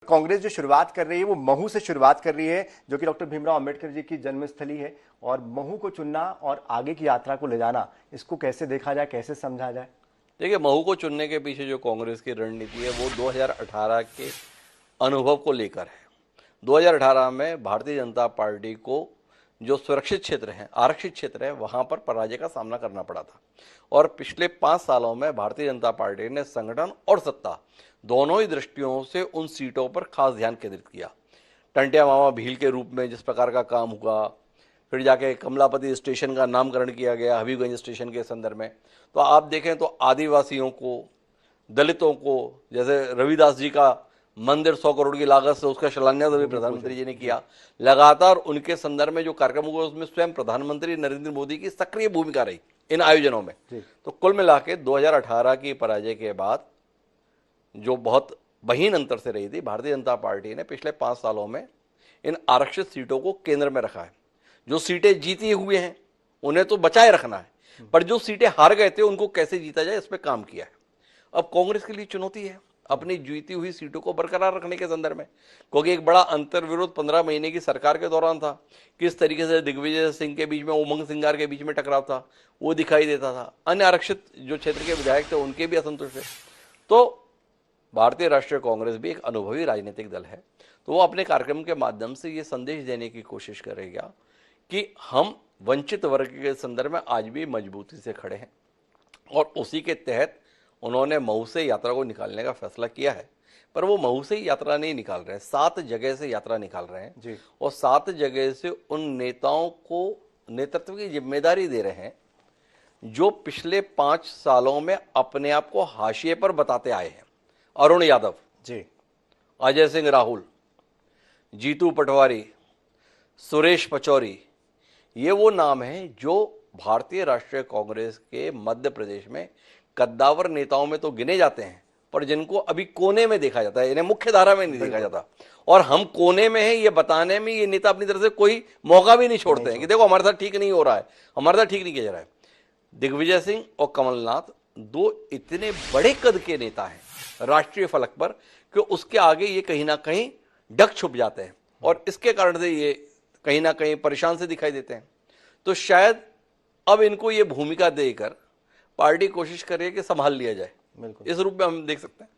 कांग्रेस जो शुरुआत कर रही है वो महू से शुरुआत कर रही है, जो कि डॉक्टर भीमराव अंबेडकर जी की जन्मस्थली है। और महू को चुनना और आगे की यात्रा को ले जाना, इसको कैसे देखा जाए, कैसे समझा जाए? देखिए, महू को चुनने के पीछे जो कांग्रेस की रणनीति है वो 2018 के अनुभव को लेकर है। 2018 में भारतीय जनता पार्टी को जो सुरक्षित क्षेत्र हैं, आरक्षित क्षेत्र है, वहां पर पराजय का सामना करना पड़ा था। और पिछले 5 सालों में भारतीय जनता पार्टी ने संगठन और सत्ता दोनों ही दृष्टियों से उन सीटों पर खास ध्यान केंद्रित किया। टंटिया मामा भील के रूप में जिस प्रकार का काम हुआ, फिर जाके कमलापति स्टेशन का नामकरण किया गया हबीबगंज स्टेशन के संदर्भ में। तो आप देखें तो आदिवासियों को, दलितों को, जैसे रविदास जी का मंदिर 100 करोड़ की लागत से उसका शिलान्यास अभी प्रधानमंत्री जी ने किया। लगातार उनके संदर्भ में जो कार्यक्रम हुआ उसमें स्वयं प्रधानमंत्री नरेंद्र मोदी की सक्रिय भूमिका रही इन आयोजनों में। तो कुल मिला के 2018 की पराजय के बाद जो बहुत बहीन अंतर से रही थी, भारतीय जनता पार्टी ने पिछले 5 सालों में इन आरक्षित सीटों को केंद्र में रखा है। जो सीटें जीती हुए हैं उन्हें तो बचाए रखना है, पर जो सीटें हार गए थे उनको कैसे जीता जाए इस पर काम किया है। अब कांग्रेस के लिए चुनौती है अपनी जीती हुई सीटों को बरकरार रखने के संदर्भ में, क्योंकि एक बड़ा अंतर्विरोध 15 महीने की सरकार के दौरान था। किस तरीके से दिग्विजय सिंह के बीच में, उमंग सिंगार के बीच में टकराव था वो दिखाई देता था। अन्य आरक्षित जो क्षेत्र के विधायक थे उनके भी असंतुष्ट थे। तो भारतीय राष्ट्रीय कांग्रेस भी एक अनुभवी राजनीतिक दल है, तो वो अपने कार्यक्रम के माध्यम से ये संदेश देने की कोशिश करेगा कि हम वंचित वर्ग के संदर्भ में आज भी मजबूती से खड़े हैं। और उसी के तहत उन्होंने महू से यात्रा को निकालने का फैसला किया है। पर वो महू से ही यात्रा नहीं निकाल रहे हैं, 7 जगह से यात्रा निकाल रहे हैं जी। और 7 जगह से उन नेताओं को नेतृत्व की जिम्मेदारी दे रहे हैं जो पिछले 5 सालों में अपने आप को हाशिए पर बताते आए हैं। अरुण यादव जी, अजय सिंह राहुल, जीतू पटवारी, सुरेश पचौरी, ये वो नाम हैं जो भारतीय राष्ट्रीय कांग्रेस के मध्य प्रदेश में कद्दावर नेताओं में तो गिने जाते हैं, पर जिनको अभी कोने में देखा जाता है, इन्हें मुख्य धारा में नहीं देखा जाता। और हम कोने में हैं ये बताने में ये नेता अपनी तरफ से कोई मौका भी नहीं छोड़ते हैं कि देखो हमारे साथ ठीक नहीं हो रहा है, हमारे साथ ठीक नहीं किया जा रहा है। दिग्विजय सिंह और कमलनाथ 2 इतने बड़े कद के नेता हैं राष्ट्रीय फलक पर कि उसके आगे ये कहीं ना कहीं डग छुप जाते हैं और इसके कारण से ये कहीं ना कहीं परेशान से दिखाई देते हैं। तो शायद अब इनको ये भूमिका देकर पार्टी कोशिश करे कि संभाल लिया जाए, इस रूप में हम देख सकते हैं।